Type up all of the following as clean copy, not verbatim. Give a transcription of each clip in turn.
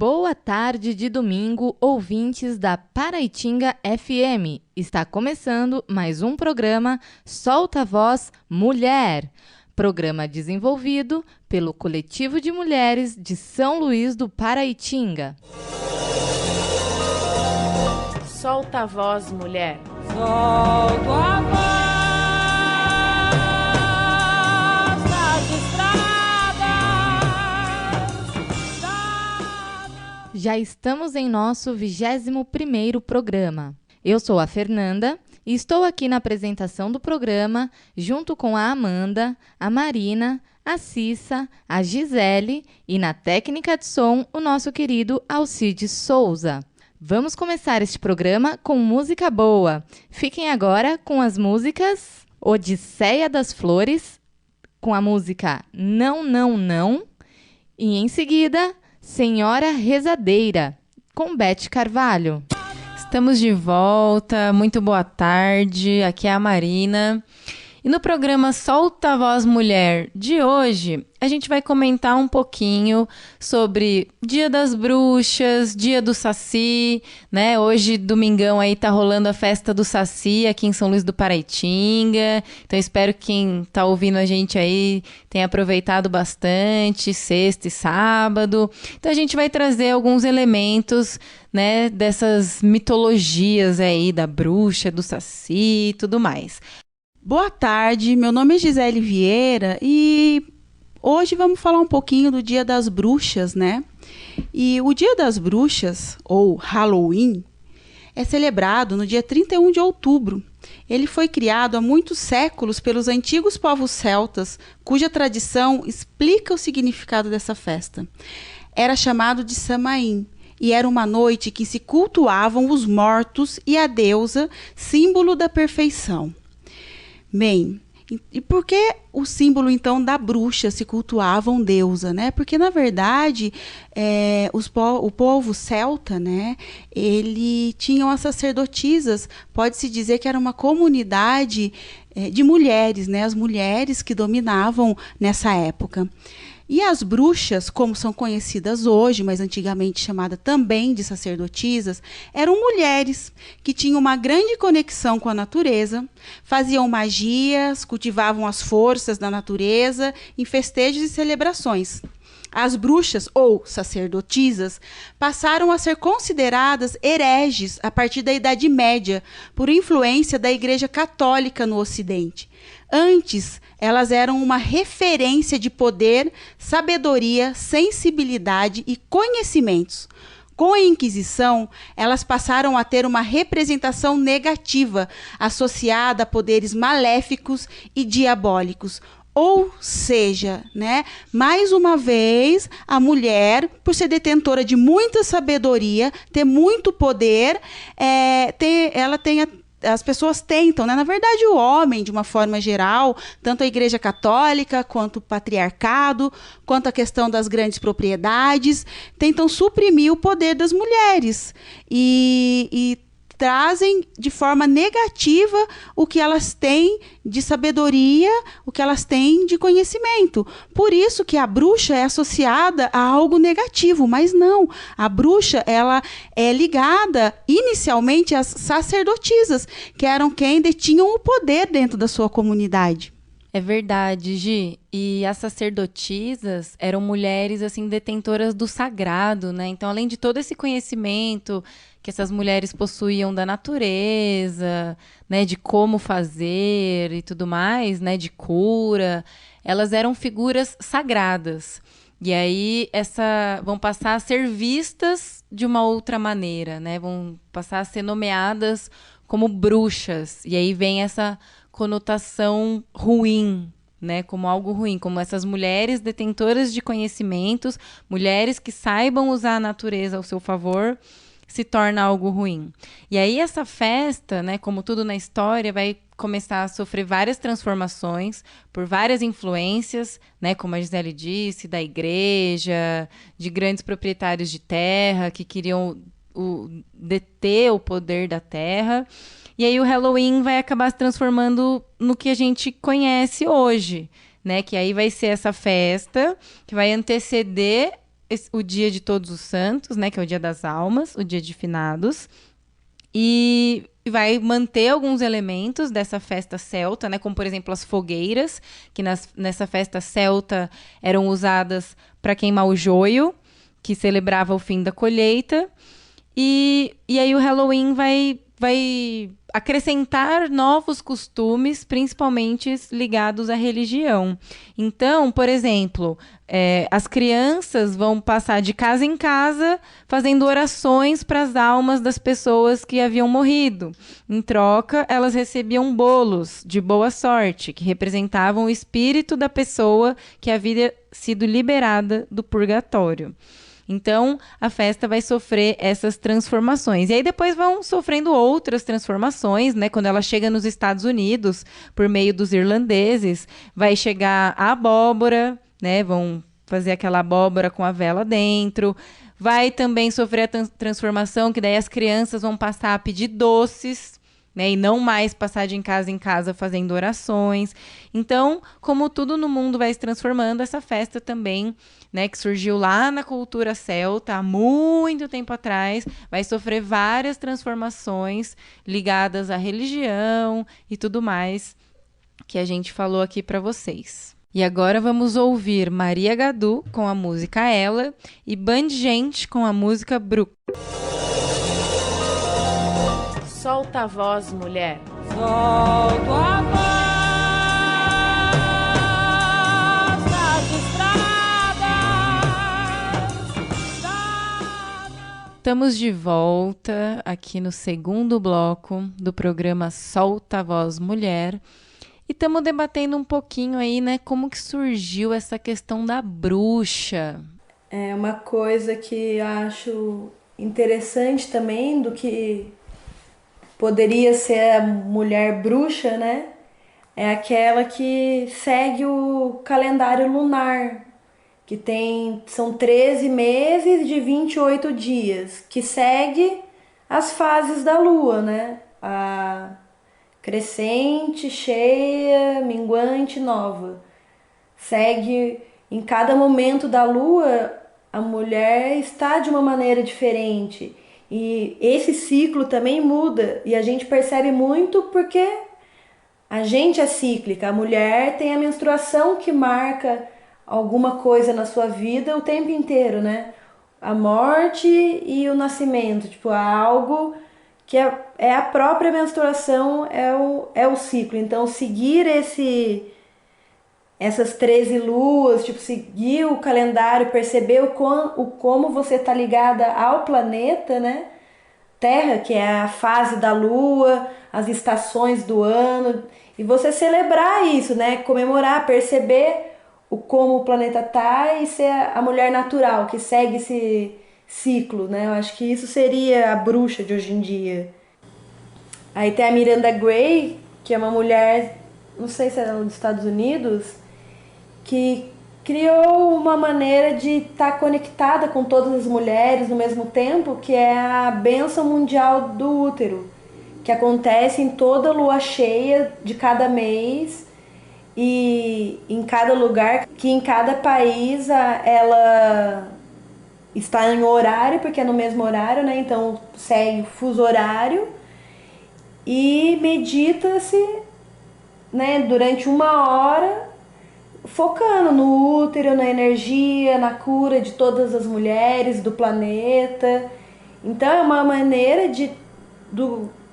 Boa tarde de domingo, ouvintes da Paraitinga FM. Está começando mais um programa Solta a Voz Mulher. Programa desenvolvido pelo Coletivo de Mulheres de São Luís do Paraitinga. Solta a Voz Mulher. Solta a voz. Já estamos em nosso 21º programa. Eu sou a Fernanda e estou aqui na apresentação do programa junto com a Amanda, a Marina, a Cissa, a Gisele e na técnica de som o nosso querido Alcides Souza. Vamos começar este programa com música boa. Fiquem agora com as músicas Odisseia das Flores, com a música Não, Não, Não e em seguida Senhora Rezadeira, com Beth Carvalho. Estamos de volta, muito boa tarde, aqui é a Marina. E no programa Solta a Voz Mulher de hoje, a gente vai comentar um pouquinho sobre Dia das Bruxas, Dia do Saci, né? Hoje, domingão, aí tá rolando a festa do Saci aqui em São Luís do Paraitinga. Então, espero que quem tá ouvindo a gente aí tenha aproveitado bastante, sexta e sábado. Então, a gente vai trazer alguns elementos, né, dessas mitologias aí da bruxa, do Saci e tudo mais. Boa tarde, meu nome é Gisele Vieira e hoje vamos falar um pouquinho do Dia das Bruxas, né? E o Dia das Bruxas, ou Halloween, é celebrado no dia 31 de outubro. Ele foi criado há muitos séculos pelos antigos povos celtas, cuja tradição explica o significado dessa festa. Era chamado de Samaim. E era uma noite que se cultuavam os mortos e a deusa, símbolo da perfeição. Bem, e por que o símbolo, então, da bruxa se cultuavam deusa, né? Porque, na verdade, o povo celta, né, ele tinham as sacerdotisas, pode-se dizer que era uma comunidade de mulheres, né? As mulheres que dominavam nessa época. E as bruxas, como são conhecidas hoje, mas antigamente chamada também de sacerdotisas, eram mulheres que tinham uma grande conexão com a natureza, faziam magias, cultivavam as forças da natureza em festejos e celebrações. As bruxas, ou sacerdotisas, passaram a ser consideradas hereges a partir da Idade Média, por influência da Igreja Católica no Ocidente. Antes, elas eram uma referência de poder, sabedoria, sensibilidade e conhecimentos. Com a Inquisição, elas passaram a ter uma representação negativa, associada a poderes maléficos e diabólicos. Ou seja, né, mais uma vez, a mulher, por ser detentora de muita sabedoria, ter muito poder, as pessoas tentam, né? Na verdade, o homem, de uma forma geral, tanto a Igreja Católica, quanto o patriarcado, quanto a questão das grandes propriedades, tentam suprimir o poder das mulheres e trazem de forma negativa o que elas têm de sabedoria, o que elas têm de conhecimento. Por isso que a bruxa é associada a algo negativo, mas não. A bruxa, ela é ligada inicialmente às sacerdotisas, que eram quem detinham o poder dentro da sua comunidade. É verdade, Gi. E as sacerdotisas eram mulheres, assim, detentoras do sagrado, né? Então, além de todo esse conhecimento que essas mulheres possuíam da natureza, né, de como fazer e tudo mais, né, de cura, elas eram figuras sagradas. E aí, vão passar a ser vistas de uma outra maneira, né? Vão passar a ser nomeadas como bruxas. E aí vem essa conotação ruim, né, como algo ruim, como essas mulheres detentoras de conhecimentos, mulheres que saibam usar a natureza ao seu favor, se torna algo ruim. E aí essa festa, né, como tudo na história, vai começar a sofrer várias transformações por várias influências, né, como a Gisele disse, da igreja, de grandes proprietários de terra que queriam deter o poder da terra. E aí o Halloween vai acabar se transformando no que a gente conhece hoje, né? Que aí vai ser essa festa que vai anteceder o dia de Todos os Santos, né, que é o dia das almas, o dia de finados, e vai manter alguns elementos dessa festa celta, né, como, por exemplo, as fogueiras, que nessa festa celta eram usadas para queimar o joio, que celebrava o fim da colheita. E aí o Halloween vai acrescentar novos costumes, principalmente ligados à religião. Então, por exemplo, as crianças vão passar de casa em casa fazendo orações para as almas das pessoas que haviam morrido. Em troca, elas recebiam bolos de boa sorte, que representavam o espírito da pessoa que havia sido liberada do purgatório. Então, a festa vai sofrer essas transformações. E aí depois vão sofrendo outras transformações, né? Quando ela chega nos Estados Unidos, por meio dos irlandeses, vai chegar a abóbora, né? Vão fazer aquela abóbora com a vela dentro. Vai também sofrer a transformação, que daí as crianças vão passar a pedir doces, né, e não mais passar de em casa fazendo orações. Então, como tudo no mundo vai se transformando, essa festa também, né, que surgiu lá na cultura celta, há muito tempo atrás, vai sofrer várias transformações ligadas à religião e tudo mais que a gente falou aqui para vocês. E agora vamos ouvir Maria Gadu com a música Ela e Band Gente com a música Bru. Solta a voz, mulher. Solto a voz das estradas. Estamos de volta aqui no segundo bloco do programa Solta a Voz Mulher. E estamos debatendo um pouquinho aí, né, como que surgiu essa questão da bruxa. É uma coisa que eu acho interessante também do que poderia ser a mulher bruxa, né? É aquela que segue o calendário lunar, que são 13 meses de 28 dias, que segue as fases da lua, né? A crescente, cheia, minguante, nova. Segue em cada momento da lua, a mulher está de uma maneira diferente. E esse ciclo também muda, e a gente percebe muito porque a gente é cíclica. A mulher tem a menstruação que marca alguma coisa na sua vida o tempo inteiro, né? A morte e o nascimento, tipo, algo que é a própria menstruação, é o ciclo. Então, seguir essas 13 luas, tipo, seguir o calendário, perceber como você está ligada ao planeta, né? Terra, que é a fase da lua, as estações do ano, e você celebrar isso, né? Comemorar, perceber como o planeta tá e ser a mulher natural que segue esse ciclo, né? Eu acho que isso seria a bruxa de hoje em dia. Aí tem a Miranda Gray, que é uma mulher, não sei se é dos Estados Unidos, que criou uma maneira de estar conectada com todas as mulheres no mesmo tempo, que é a bênção mundial do útero, que acontece em toda lua cheia de cada mês e em cada lugar, que em cada país ela está em horário, porque é no mesmo horário, né? Então segue o fuso horário e medita-se, né, durante 1 hora, focando no útero, na energia, na cura de todas as mulheres do planeta. Então é uma maneira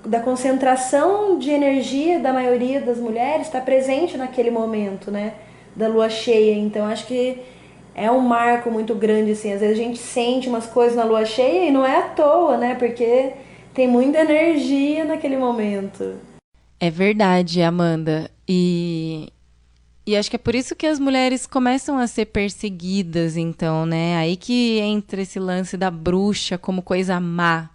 da concentração de energia da maioria das mulheres estar presente naquele momento, né, da lua cheia. Então acho que é um marco muito grande, assim. Às vezes a gente sente umas coisas na lua cheia e não é à toa, né, porque tem muita energia naquele momento. É verdade, Amanda. E acho que é por isso que as mulheres começam a ser perseguidas, então, né? Aí que entra esse lance da bruxa como coisa má,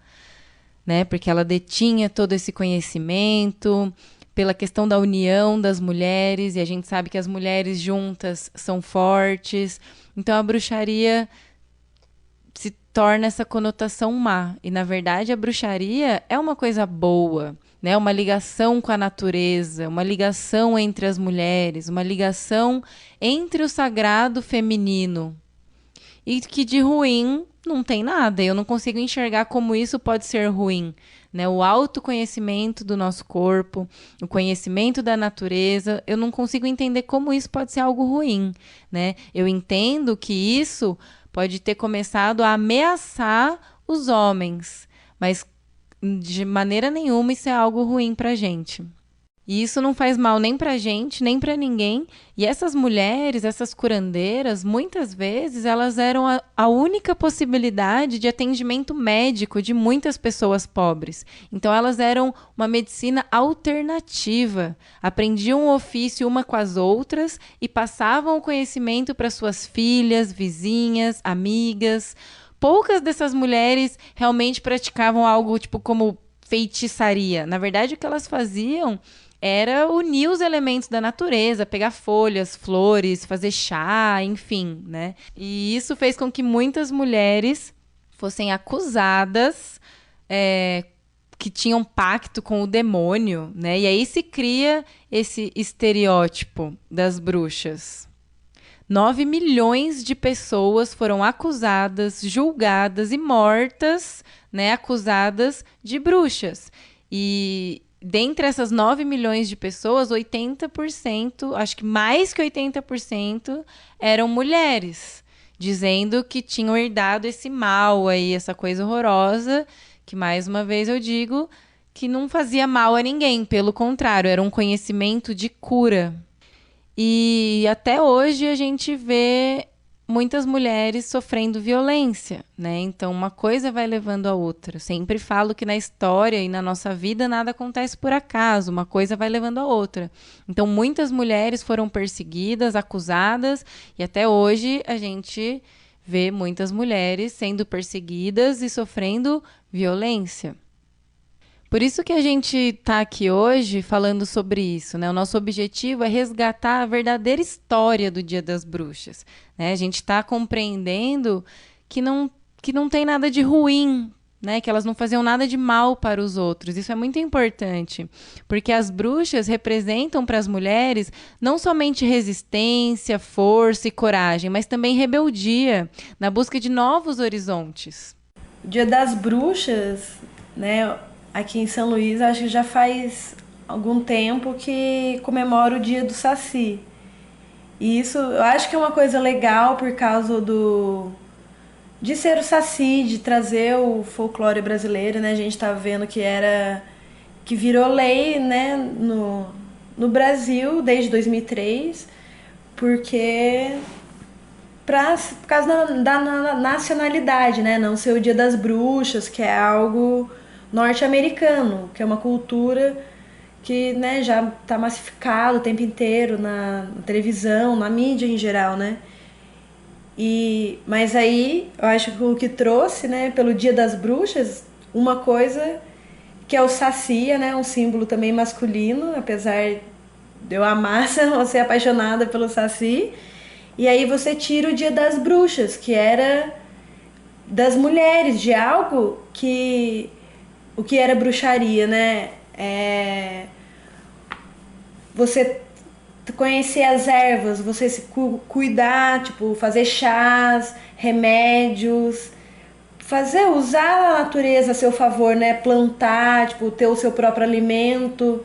né? Porque ela detinha todo esse conhecimento, pela questão da união das mulheres, e a gente sabe que as mulheres juntas são fortes. Então, a bruxaria se torna essa conotação má. E, na verdade, a bruxaria é uma coisa boa, né? Uma ligação com a natureza, uma ligação entre as mulheres, uma ligação entre o sagrado feminino. e que de ruim não tem nada. Eu não consigo enxergar como isso pode ser ruim, né? O autoconhecimento do nosso corpo, o conhecimento da natureza, eu não consigo entender como isso pode ser algo ruim, né? Eu entendo que isso pode ter começado a ameaçar os homens, mas de maneira nenhuma isso é algo ruim pra gente. E isso não faz mal nem pra gente, nem pra ninguém. E essas mulheres, essas curandeiras, muitas vezes elas eram a única possibilidade de atendimento médico de muitas pessoas pobres. Então elas eram uma medicina alternativa. Aprendiam o ofício uma com as outras e passavam o conhecimento para suas filhas, vizinhas, amigas. Poucas dessas mulheres realmente praticavam algo tipo como feitiçaria. Na verdade, o que elas faziam era unir os elementos da natureza, pegar folhas, flores, fazer chá, enfim, né? E isso fez com que muitas mulheres fossem acusadas que tinham pacto com o demônio, né? E aí se cria esse estereótipo das bruxas. 9 milhões de pessoas foram acusadas, julgadas e mortas, né? Acusadas de bruxas. E dentre essas 9 milhões de pessoas, 80%, acho que mais que 80%, eram mulheres, dizendo que tinham herdado esse mal aí, essa coisa horrorosa, que mais uma vez eu digo que não fazia mal a ninguém, pelo contrário, era um conhecimento de cura. E até hoje a gente vê muitas mulheres sofrendo violência, né? Então, uma coisa vai levando a outra. Sempre falo que na história e na nossa vida nada acontece por acaso, uma coisa vai levando a outra. Então, muitas mulheres foram perseguidas, acusadas, e até hoje a gente vê muitas mulheres sendo perseguidas e sofrendo violência. Por isso que a gente está aqui hoje falando sobre isso, né? O nosso objetivo é resgatar a verdadeira história do Dia das Bruxas, né? A gente está compreendendo que não tem nada de ruim, né? Que elas não faziam nada de mal para os outros. Isso é muito importante, porque as bruxas representam para as mulheres não somente resistência, força e coragem, mas também rebeldia, na busca de novos horizontes. O Dia das Bruxas, né? Aqui em São Luís, acho que já faz algum tempo que comemora o Dia do Saci. E isso eu acho que é uma coisa legal por causa de ser o Saci, de trazer o folclore brasileiro, né? A gente tá vendo que virou lei, né, no Brasil desde 2003, porque por causa da nacionalidade, né? Não ser o Dia das Bruxas, que é algo norte-americano, que é uma cultura que, né, já está massificado o tempo inteiro na televisão, na mídia em geral, né? Mas aí, eu acho que o que trouxe, né, pelo Dia das Bruxas, uma coisa que é o Saci, né, um símbolo também masculino, apesar de eu amar ser apaixonada pelo Saci. E aí você tira o Dia das Bruxas, que era das mulheres, de algo que... O que era bruxaria, né? Você conhecer as ervas, você se cuidar, tipo, fazer chás, remédios, usar a natureza a seu favor, né? Plantar, tipo, ter o seu próprio alimento.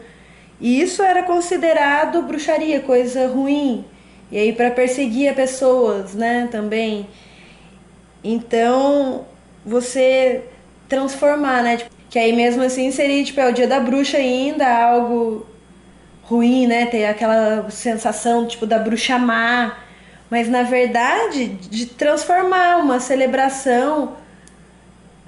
E isso era considerado bruxaria, coisa ruim. E aí para perseguir as pessoas, né, também. Então, você transformar, né? Que aí mesmo assim seria, tipo, o Dia da Bruxa ainda, algo ruim, né? Ter aquela sensação, tipo, da bruxa má. Mas, na verdade, de transformar uma celebração,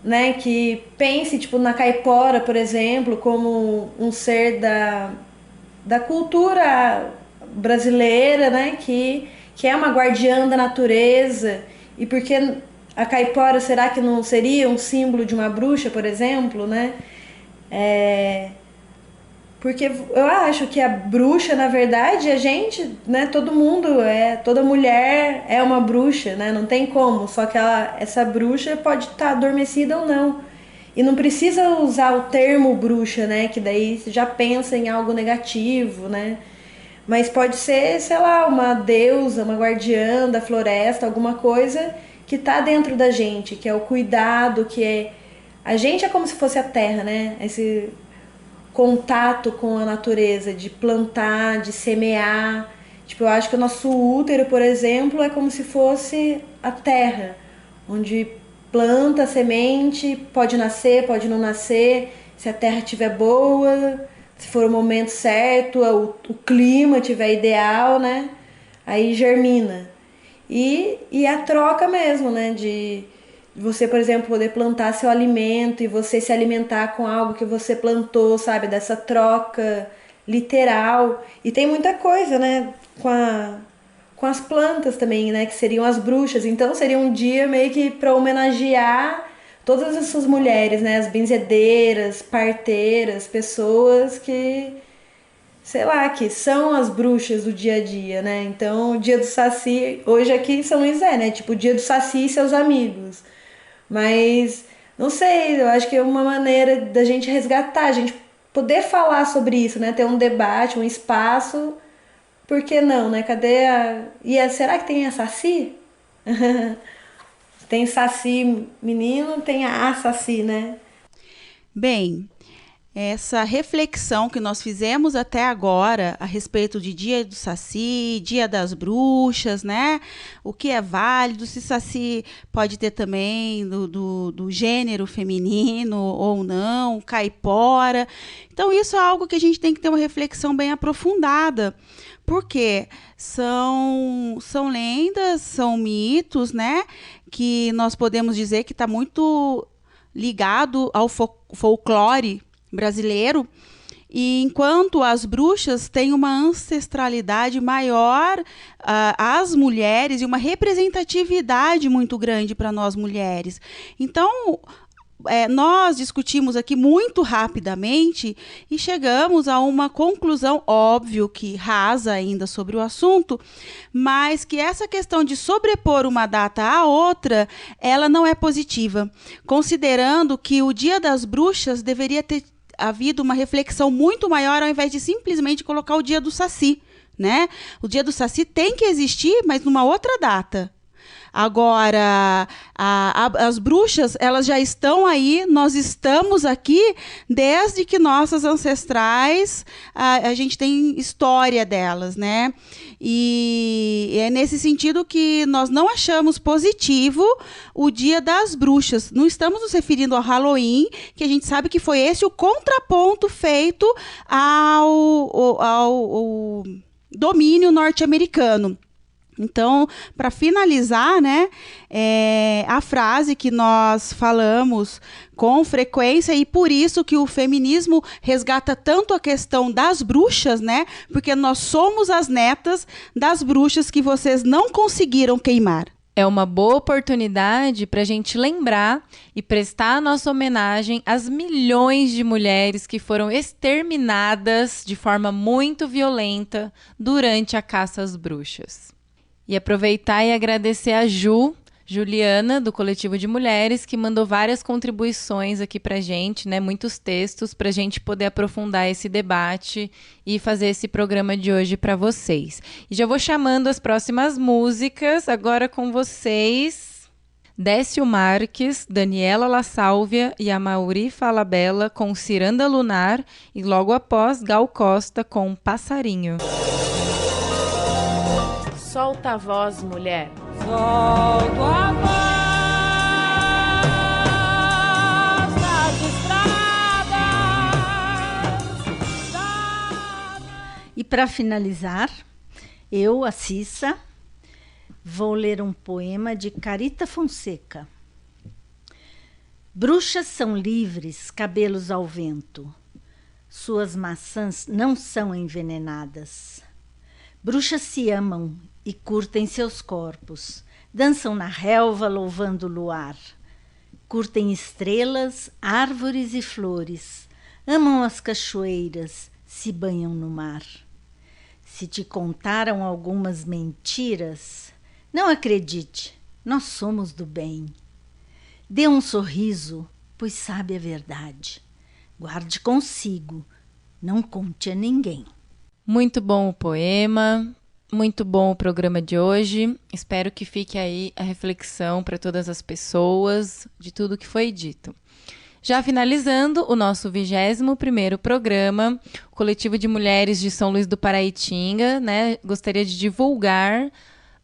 né? Que pense, tipo, na caipora, por exemplo, como um ser da cultura brasileira, né? Que é uma guardiã da natureza. E porque... A caipora, será que não seria um símbolo de uma bruxa, por exemplo, né? Porque eu acho que a bruxa, na verdade, a gente, né? Todo mundo, toda mulher é uma bruxa, né? Não tem como, só que essa bruxa pode estar adormecida ou não. E não precisa usar o termo bruxa, né? Que daí você já pensa em algo negativo, né? Mas pode ser, sei lá, uma deusa, uma guardiã da floresta, alguma coisa que está dentro da gente, que é o cuidado, que é... A gente é como se fosse a terra, né? Esse contato com a natureza, de plantar, de semear. Tipo, eu acho que o nosso útero, por exemplo, é como se fosse a terra, onde planta, semente, pode nascer, pode não nascer, se a terra estiver boa, se for o momento certo, o clima estiver ideal, né? Aí germina. E a troca mesmo, né? De você, por exemplo, poder plantar seu alimento e você se alimentar com algo que você plantou, sabe? Dessa troca literal. E tem muita coisa, né? Com as plantas também, né? Que seriam as bruxas. Então seria um dia meio que para homenagear todas essas mulheres, né? As benzedeiras, parteiras, pessoas que, sei lá, que são as bruxas do dia a dia, né? Então, o dia do Saci, hoje aqui em São Luís né? Tipo, o dia do Saci e seus amigos. Mas, não sei, eu acho que é uma maneira da gente resgatar, a gente poder falar sobre isso, né? Ter um debate, um espaço. Por que não, né? Cadê a... será que tem a Saci? Tem Saci menino, tem a Saci, né? Bem, essa reflexão que nós fizemos até agora a respeito de Dia do Saci, Dia das Bruxas, né? O que é válido, se Saci pode ter também do gênero feminino ou não, caipora. Então, isso é algo que a gente tem que ter uma reflexão bem aprofundada, porque são lendas, são mitos, né? Que nós podemos dizer que está muito ligado ao folclore brasileiro, e enquanto as bruxas têm uma ancestralidade maior, as mulheres, e uma representatividade muito grande para nós mulheres. Então, nós discutimos aqui muito rapidamente e chegamos a uma conclusão, óbvio que rasa ainda sobre o assunto, mas que essa questão de sobrepor uma data à outra, ela não é positiva, considerando que o Dia das Bruxas deveria ter havido uma reflexão muito maior ao invés de simplesmente colocar o Dia do Saci, né? O Dia do Saci tem que existir, mas numa outra data. Agora, as bruxas, elas já estão aí, nós estamos aqui desde que nossas ancestrais, a gente tem história delas, né? E é nesse sentido que nós não achamos positivo o Dia das Bruxas. Não estamos nos referindo ao Halloween, que a gente sabe que foi esse o contraponto feito ao domínio norte-americano. Então, para finalizar, né, a frase que nós falamos com frequência, e por isso que o feminismo resgata tanto a questão das bruxas, né, porque nós somos as netas das bruxas que vocês não conseguiram queimar. É uma boa oportunidade para a gente lembrar e prestar a nossa homenagem às milhões de mulheres que foram exterminadas de forma muito violenta durante a caça às bruxas. E aproveitar e agradecer a Juliana, do Coletivo de Mulheres, que mandou várias contribuições aqui pra gente, né? Muitos textos pra gente poder aprofundar esse debate e fazer esse programa de hoje para vocês. E já vou chamando as próximas músicas, agora com vocês. Décio Marques, Daniela La Sálvia e Amaury Falabella com Ciranda Lunar, e logo após Gal Costa com Passarinho. Solta a voz, mulher. Solto a voz nas estradas. E para finalizar, eu, a Cissa, vou ler um poema de Carita Fonseca. Bruxas são livres, cabelos ao vento. Suas maçãs não são envenenadas. Bruxas se amam e curtem seus corpos, dançam na relva louvando o luar. Curtem estrelas, árvores e flores, amam as cachoeiras, se banham no mar. Se te contaram algumas mentiras, não acredite, nós somos do bem. Dê um sorriso, pois sabe a verdade. Guarde consigo, não conte a ninguém. Muito bom o poema. Muito bom o programa de hoje. Espero que fique aí a reflexão para todas as pessoas de tudo que foi dito. Já finalizando o nosso 21º programa, o Coletivo de Mulheres de São Luís do Paraitinga, né, gostaria de divulgar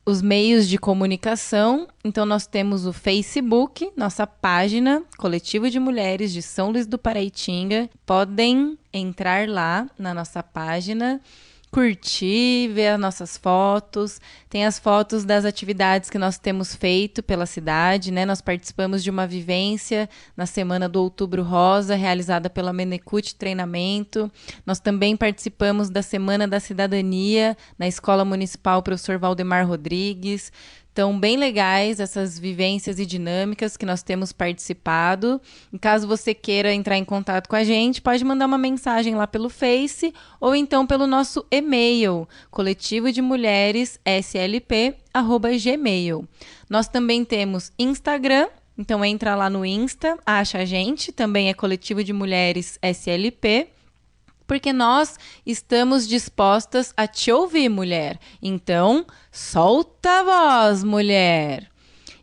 os meios de comunicação. Então, nós temos o Facebook, nossa página, Coletivo de Mulheres de São Luís do Paraitinga. Podem entrar lá na nossa página, curtir, ver as nossas fotos. Tem as fotos das atividades que nós temos feito pela cidade, né? Nós participamos de uma vivência na Semana do Outubro Rosa, realizada pela Menecute Treinamento. Nós também participamos da Semana da Cidadania na Escola Municipal Professor Valdemar Rodrigues. Então, bem legais essas vivências e dinâmicas que nós temos participado. E caso você queira entrar em contato com a gente, pode mandar uma mensagem lá pelo Face ou então pelo nosso e-mail, coletivodemulheresslp@gmail. Nós também temos Instagram, então entra lá no Insta, acha a gente, também é Coletivo de Mulheres SLP. Porque nós estamos dispostas a te ouvir, mulher. Então, solta a voz, mulher!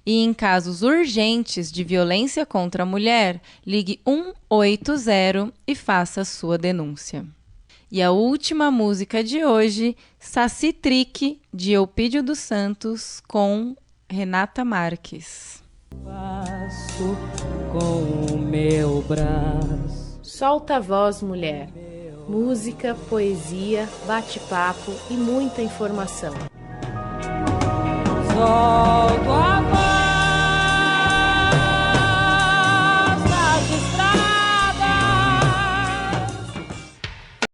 E em casos urgentes de violência contra a mulher, ligue 180 e faça a sua denúncia. E a última música de hoje, Saci Trick, de Eupídio dos Santos, com Renata Marques. Passo com o meu braço. Solta a voz, mulher. Música, poesia, bate-papo e muita informação. Solto a